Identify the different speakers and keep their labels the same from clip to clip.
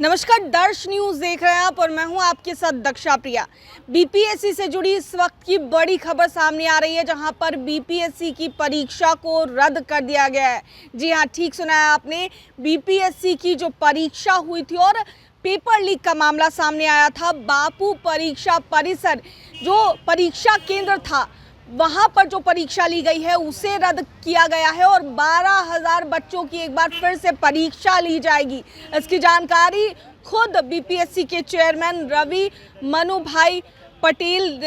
Speaker 1: नमस्कार, दर्श न्यूज देख रहे हैं आप और मैं हूं आपके साथ दक्षा प्रिया। बीपीएससी से जुड़ी इस वक्त की बड़ी खबर सामने आ रही है, जहां पर बीपीएससी की परीक्षा को रद्द कर दिया गया है। जी हां, ठीक सुना है आपने। बीपीएससी की जो परीक्षा हुई थी और पेपर लीक का मामला सामने आया था। बापू परीक्षा परिसर जो परीक्षा केंद्र था, वहां पर जो परीक्षा ली गई है उसे रद्द किया गया है और 12,000 बच्चों की एक बार फिर से परीक्षा ली जाएगी। इसकी जानकारी खुद बीपीएससी के चेयरमैन रवि मनु भाई पटेल,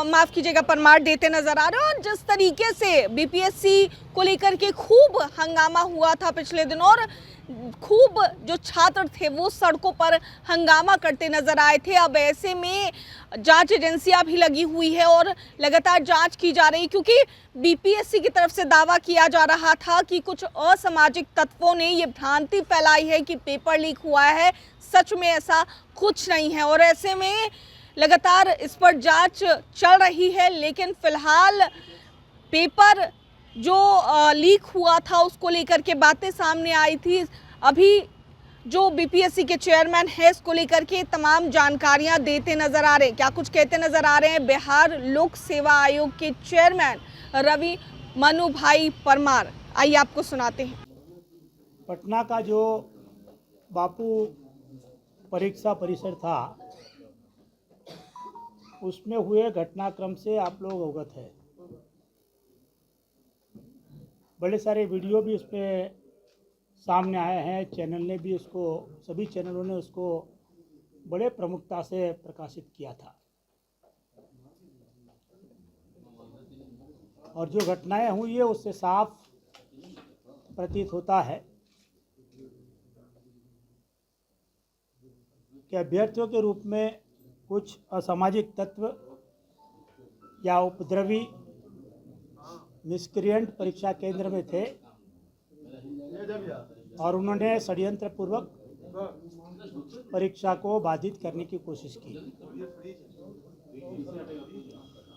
Speaker 1: माफ कीजिएगा, परमार देते नजर आ रहे हैं। और जिस तरीके से बीपीएससी को लेकर के खूब हंगामा हुआ था पिछले दिनों और खूब जो छात्र थे वो सड़कों पर हंगामा करते नजर आए थे, अब ऐसे में जांच एजेंसियां भी लगी हुई है और लगातार जांच की जा रही है, क्योंकि बीपीएससी की तरफ से दावा किया जा रहा था कि कुछ असामाजिक तत्वों ने ये भ्रांति फैलाई है कि पेपर लीक हुआ है। सच में ऐसा कुछ नहीं है और ऐसे में लगातार इस पर जांच चल रही है। लेकिन फिलहाल पेपर जो लीक हुआ था उसको लेकर के बातें सामने आई थी। अभी जो बीपीएससी के चेयरमैन है इसको लेकर के तमाम जानकारियां देते नजर आ रहे हैं। क्या कुछ कहते नजर आ रहे हैं बिहार लोक सेवा आयोग के चेयरमैन रवि मनु भाई परमार, आइए आपको सुनाते हैं।
Speaker 2: पटना का जो बापू परीक्षा परिसर था उसमें हुए घटनाक्रम से आप लोग अवगत है। बड़े सारे वीडियो भी उसमें सामने आए हैं। चैनल ने भी उसको, सभी चैनलों ने उसको बड़े प्रमुखता से प्रकाशित किया था। और जो घटनाएं हुई है उससे साफ प्रतीत होता है कि अभ्यर्थियों के रूप में कुछ असामाजिक तत्व या उपद्रवी मिसक्रिएंट परीक्षा केंद्र में थे और उन्होंने षड्यंत्र पूर्वक परीक्षा को बाधित करने की कोशिश की।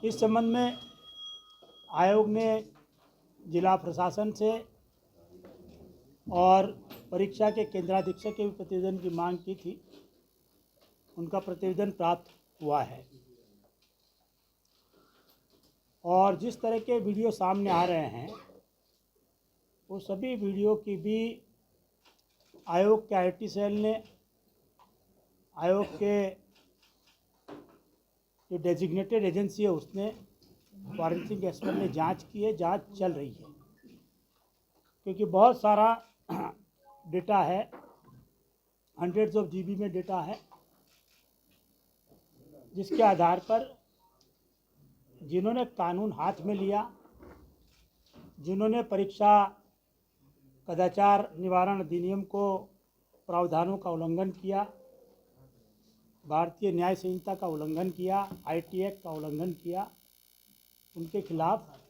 Speaker 2: इस संबंध में आयोग ने जिला प्रशासन से और परीक्षा के केंद्राधीक्षक के प्रतिवेदन की मांग की थी। उनका प्रतिवेदन प्राप्त हुआ है और जिस तरह के वीडियो सामने आ रहे हैं वो सभी वीडियो की भी आयोग के आईटी सेल ने, आयोग के जो डेजिग्नेटेड एजेंसी है उसने, फॉरेंसिक एक्सपर्ट ने जांच की है। जांच चल रही है क्योंकि बहुत सारा डेटा है, हंड्रेड्स ऑफ जीबी में डेटा है, जिसके आधार पर जिन्होंने कानून हाथ में लिया, जिन्होंने परीक्षा कदाचार निवारण अधिनियम को प्रावधानों का उल्लंघन किया, भारतीय न्याय संहिता का उल्लंघन किया, आईटी एक्ट का उल्लंघन किया, उनके खिलाफ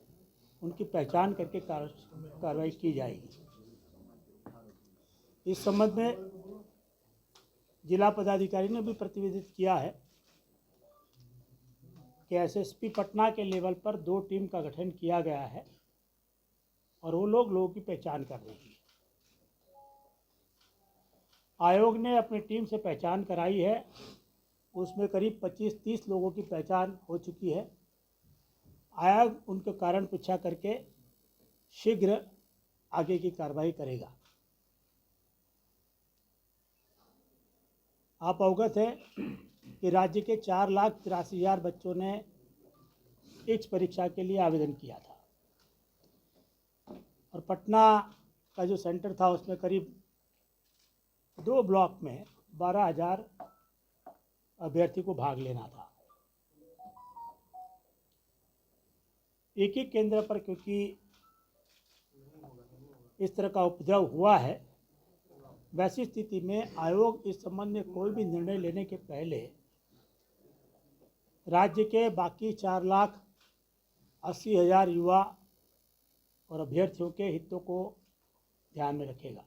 Speaker 2: उनकी पहचान करके कार्रवाई की जाएगी। इस संबंध में जिला पदाधिकारी ने भी प्रतिवेदित किया है कि एसएसपी पटना के लेवल पर 2 टीम का गठन किया गया है और वो लोगों की पहचान कर रही है। आयोग ने अपनी टीम से पहचान कराई है, उसमें करीब 25-30 लोगों की पहचान हो चुकी है। आयोग उनके कारण पीछा करके शीघ्र आगे की कार्रवाई करेगा। आप अवगत है कि राज्य के 4,83,000 बच्चों ने इस परीक्षा के लिए आवेदन किया था और पटना का जो सेंटर था उसमें करीब 2 ब्लॉक में 12,000 अभ्यर्थी को भाग लेना था। एक ही केंद्र पर क्योंकि इस तरह का उपद्रव हुआ है, वैसी स्थिति में आयोग इस संबंध में कोई भी निर्णय लेने के पहले राज्य के बाकी 4,80,000 युवा और अभ्यर्थियों के हितों को ध्यान में रखेगा।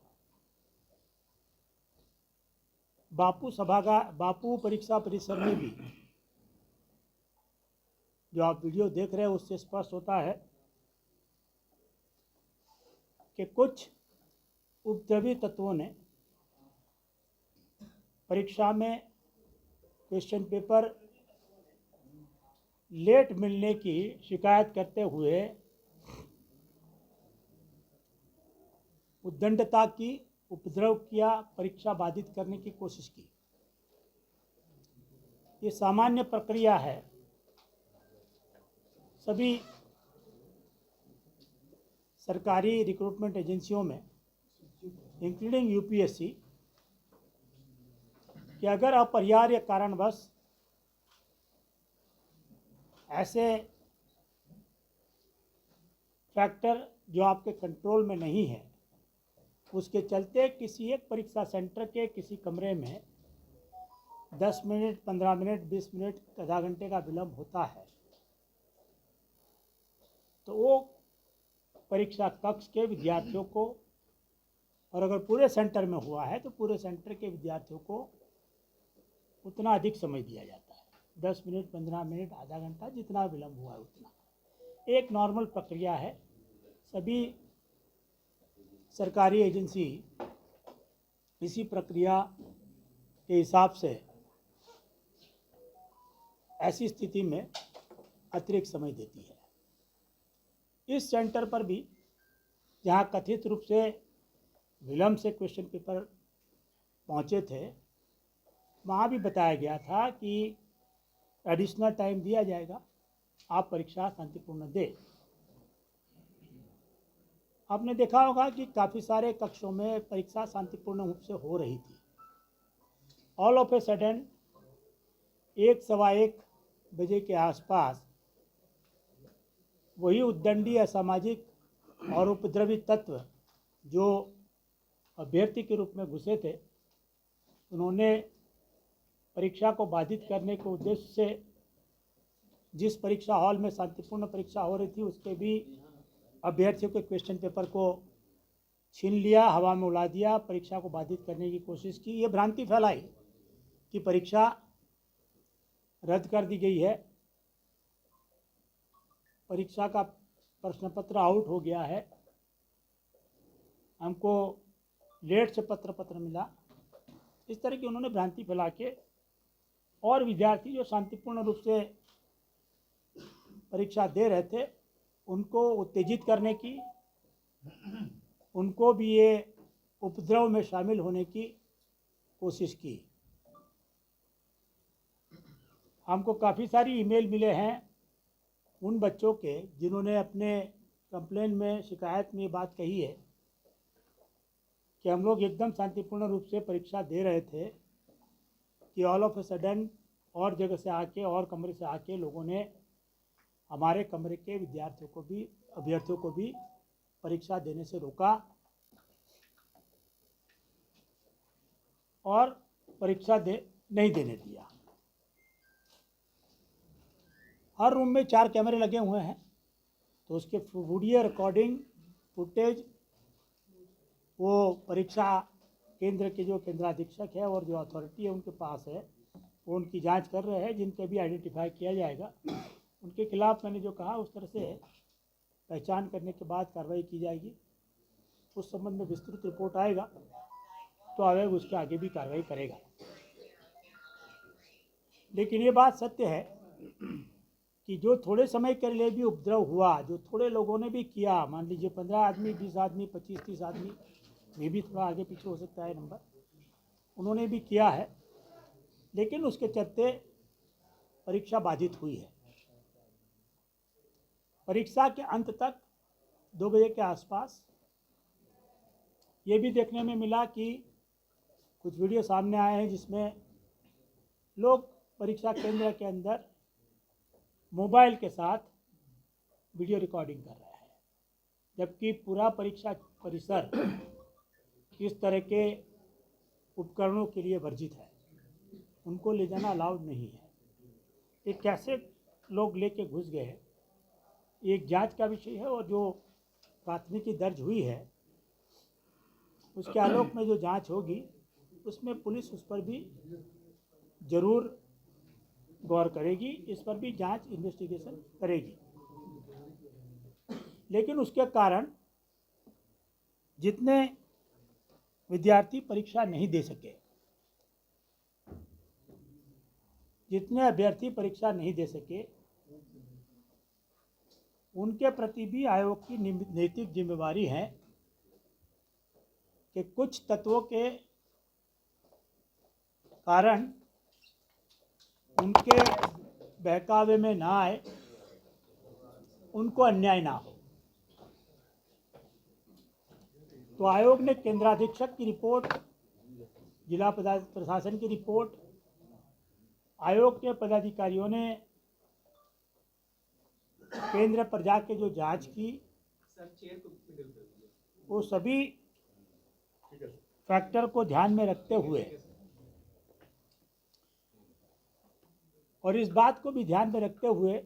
Speaker 2: बापू परीक्षा परिसर में भी जो आप वीडियो देख रहे हैं उससे स्पष्ट होता है कि कुछ उपद्रवी तत्वों ने परीक्षा में क्वेश्चन पेपर लेट मिलने की शिकायत करते हुए उद्दंडता की, उपद्रव किया, परीक्षा बाधित करने की कोशिश की। ये सामान्य प्रक्रिया है सभी सरकारी रिक्रूटमेंट एजेंसियों में, इंक्लूडिंग यूपीएससी, कि अगर अपरिहार्य कारणवश ऐसे फैक्टर जो आपके कंट्रोल में नहीं है, उसके चलते किसी एक परीक्षा सेंटर के किसी कमरे में 10 मिनट, 15 मिनट, 20 मिनट, आधा घंटे का विलम्ब होता है, तो वो परीक्षा कक्ष के विद्यार्थियों को, और अगर पूरे सेंटर में हुआ है तो पूरे सेंटर के विद्यार्थियों को उतना अधिक समय दिया जाता है। 10 मिनट, 15 मिनट, आधा घंटा, जितना विलम्ब हुआ है उतना। एक नॉर्मल प्रक्रिया है। सभी सरकारी एजेंसी इसी प्रक्रिया के हिसाब से ऐसी स्थिति में अतिरिक्त समय देती है। इस सेंटर पर भी, जहाँ कथित रूप से विलम्ब से क्वेश्चन पेपर पहुँचे थे, वहाँ भी बताया गया था कि एडिशनल टाइम दिया जाएगा, आप परीक्षा शांतिपूर्ण दें। आपने देखा होगा कि काफ़ी सारे कक्षों में परीक्षा शांतिपूर्ण रूप से हो रही थी। ऑल ऑफ ए सडन 1, सवा 1 बजे के आसपास वही उद्दंडी, असामाजिक और उपद्रवी तत्व जो अभ्यर्थी के रूप में घुसे थे, उन्होंने परीक्षा को बाधित करने के उद्देश्य से जिस परीक्षा हॉल में शांतिपूर्ण परीक्षा हो रही थी, उसके भी अभ्यर्थियों के क्वेश्चन पेपर को छीन लिया, हवा में उड़ा दिया, परीक्षा को बाधित करने की कोशिश की। ये भ्रांति फैलाई कि परीक्षा रद्द कर दी गई है, परीक्षा का प्रश्न पत्र आउट हो गया है, हमको लेट से पत्र मिला। इस तरह की उन्होंने भ्रांति फैला के, और विद्यार्थी जो शांतिपूर्ण रूप से परीक्षा दे रहे थे, उनको उत्तेजित करने की, उनको भी ये उपद्रव में शामिल होने की कोशिश की। हमको काफ़ी सारी ईमेल मिले हैं उन बच्चों के जिन्होंने अपने कंप्लेन में, शिकायत में ये बात कही है कि हम लोग एकदम शांतिपूर्ण रूप से परीक्षा दे रहे थे कि ऑल ऑफ ए सडन और जगह से आके, और कमरे से आके लोगों ने हमारे कमरे के विद्यार्थियों को भी, अभ्यर्थियों को भी परीक्षा देने से रोका और परीक्षा नहीं देने दिया। हर रूम में 4 कैमरे लगे हुए हैं, तो उसके वीडियो रिकॉर्डिंग फुटेज वो परीक्षा केंद्र के जो केंद्राधीक्षक है और जो अथॉरिटी है उनके पास है, वो उनकी जांच कर रहे हैं। जिनके भी आइडेंटिफाई किया जाएगा, उनके खिलाफ मैंने जो कहा उस तरह से पहचान करने के बाद कार्रवाई की जाएगी। उस संबंध में विस्तृत रिपोर्ट आएगा तो आयोग उसके आगे भी कार्रवाई करेगा। लेकिन ये बात सत्य है कि जो थोड़े समय के लिए भी उपद्रव हुआ, जो थोड़े लोगों ने भी किया, मान लीजिए 15 आदमी, 20 आदमी, 25-30 आदमी, में भी थोड़ा आगे पीछे हो सकता है नंबर, उन्होंने भी किया है, लेकिन उसके चलते परीक्षा बाधित हुई है। परीक्षा के अंत तक 2 बजे के आसपास ये भी देखने में मिला कि कुछ वीडियो सामने आए हैं जिसमें लोग परीक्षा केंद्र के अंदर मोबाइल के साथ वीडियो रिकॉर्डिंग कर रहे हैं, जबकि पूरा परीक्षा परिसर इस तरह के उपकरणों के लिए वर्जित है, उनको ले जाना अलाउड नहीं है। ये कैसे लोग लेके घुस गए, एक जांच का विषय है, और जो प्राथमिकी दर्ज हुई है उसके आलोक में जो जांच होगी उसमें पुलिस उस पर भी जरूर गौर करेगी, इस पर भी जांच, इन्वेस्टिगेशन करेगी। लेकिन उसके कारण जितने विद्यार्थी परीक्षा नहीं दे सके, जितने अभ्यर्थी परीक्षा नहीं दे सके उनके प्रति भी आयोग की नैतिक जिम्मेवारी है कि कुछ तत्वों के कारण उनके बहकावे में ना आए, उनको अन्याय ना हो। तो आयोग ने केंद्राधीक्षक की रिपोर्ट, जिला प्रशासन की रिपोर्ट, आयोग के पदाधिकारियों ने केंद्र पर जाके जो जांच की, वो सभी फैक्टर को ध्यान में रखते हुए और इस बात को भी ध्यान में रखते हुए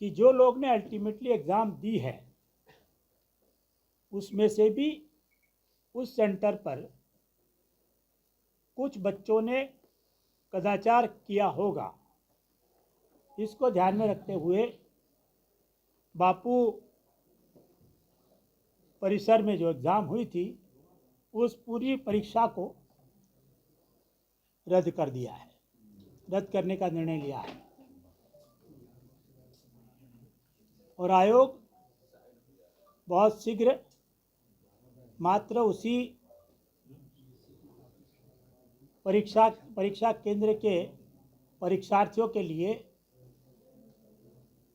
Speaker 2: कि जो लोग ने अल्टीमेटली एग्ज़ाम दी है उसमें से भी उस सेंटर पर कुछ बच्चों ने कदाचार किया होगा, इसको ध्यान में रखते हुए बापू परिसर में जो एग्ज़ाम हुई थी उस पूरी परीक्षा को रद्द कर दिया है, रद्द करने का निर्णय लिया है। और आयोग बहुत शीघ्र मात्र उसी परीक्षा केंद्र के परीक्षार्थियों के लिए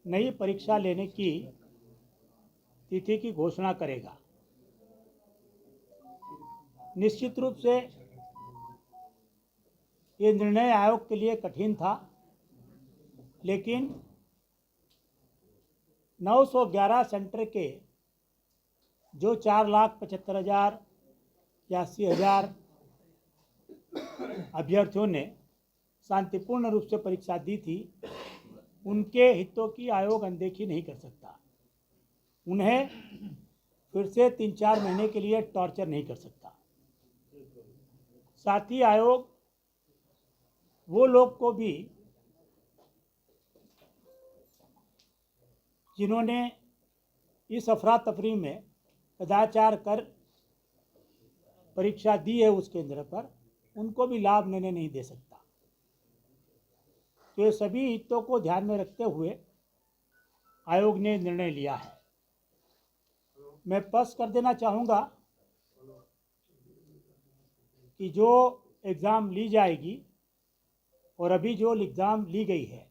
Speaker 2: नई परीक्षा लेने की तिथि की घोषणा करेगा। निश्चित रूप से ये निर्णय आयोग के लिए कठिन था, लेकिन 911 सेंटर के जो 4,75,000 या 80,000 अभ्यर्थियों ने शांतिपूर्ण रूप से परीक्षा दी थी, उनके हितों की आयोग अनदेखी नहीं कर सकता। उन्हें फिर से 3-4 महीने के लिए टॉर्चर नहीं कर सकता। साथ ही आयोग वो लोग को भी जिन्होंने इस अफरा तफरी में कदाचार कर परीक्षा दी है उस केंद्र पर, उनको भी लाभ लेने नहीं दे सकता। तो ये सभी हितों को ध्यान में रखते हुए आयोग ने निर्णय लिया है। मैं स्पष्ट कर देना चाहूँगा कि जो एग्ज़ाम ली जाएगी और अभी जो एग्ज़ाम ली गई है,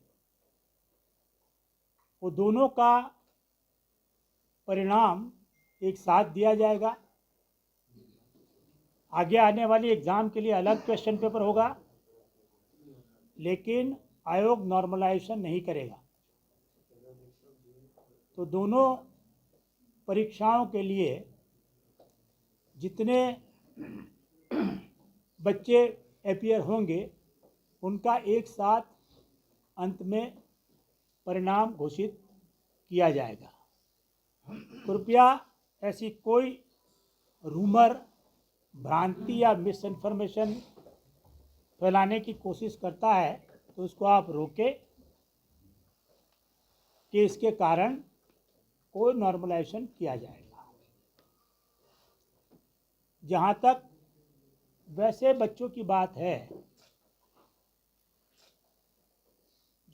Speaker 2: वो दोनों का परिणाम एक साथ दिया जाएगा। आगे आने वाली एग्ज़ाम के लिए अलग क्वेश्चन पेपर होगा, लेकिन आयोग नॉर्मलाइजेशन नहीं करेगा। तो दोनों परीक्षाओं के लिए जितने बच्चे अपीयर होंगे, उनका एक साथ अंत में परिणाम घोषित किया जाएगा। कृपया ऐसी कोई रूमर, भ्रांति या मिस इन्फॉर्मेशन फैलाने की कोशिश करता है तो उसको आप रोकें कि इसके कारण कोई नॉर्मलाइजेशन किया जाएगा। जहाँ तक वैसे बच्चों की बात है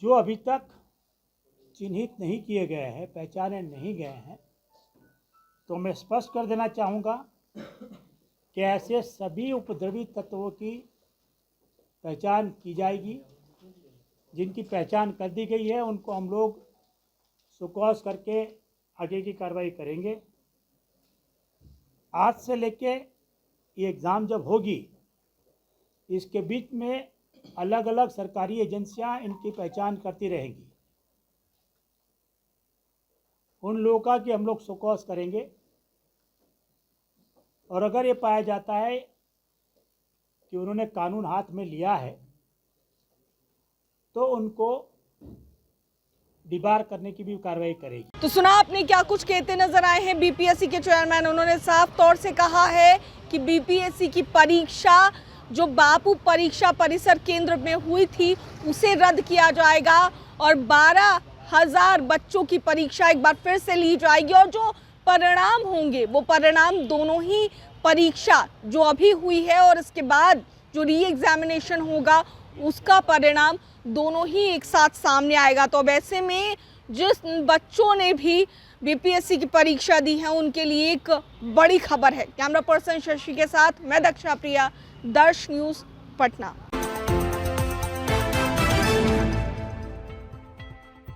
Speaker 2: जो अभी तक चिन्हित नहीं किए गए हैं, पहचाने नहीं गए हैं, तो मैं स्पष्ट कर देना चाहूँगा कि ऐसे सभी उपद्रवी तत्वों की पहचान की जाएगी। जिनकी पहचान कर दी गई है उनको हम लोग सुकौस करके आगे की कार्रवाई करेंगे। आज से लेके ये एग्ज़ाम जब होगी, इसके बीच में अलग अलग सरकारी एजेंसियां इनकी पहचान करती रहेंगी। उन लोगों का कि हम लोग सुकौस करेंगे, और अगर ये पाया जाता है कि उन्होंने कानून हाथ में लिया है तो उनको डिबार करने की भी कार्रवाई करेगी।
Speaker 1: तो सुना आपने क्या कुछ कहते नजर आए हैं बीपीएससी के चेयरमैन। उन्होंने साफ तौर से कहा है कि बीपीएससी की परीक्षा जो बापू परीक्षा परिसर केंद्र में हुई थी उसे रद्द किया जाएगा और 12,000 बच्चों की परीक्षा एक बार फिर से ली जाएगी, और जो परिणाम होंगे वो परिणाम दोनों ही परीक्षा जो अभी हुई है और इसके बाद जो री एग्जामिनेशन होगा उसका परिणाम दोनों ही एक साथ सामने आएगा। तो वैसे में जिस बच्चों ने भी बीपीएससी की परीक्षा दी है उनके लिए एक बड़ी खबर है। कैमरा पर्सन शशि के साथ मैं दक्षा प्रिया, दर्श न्यूज़, पटना।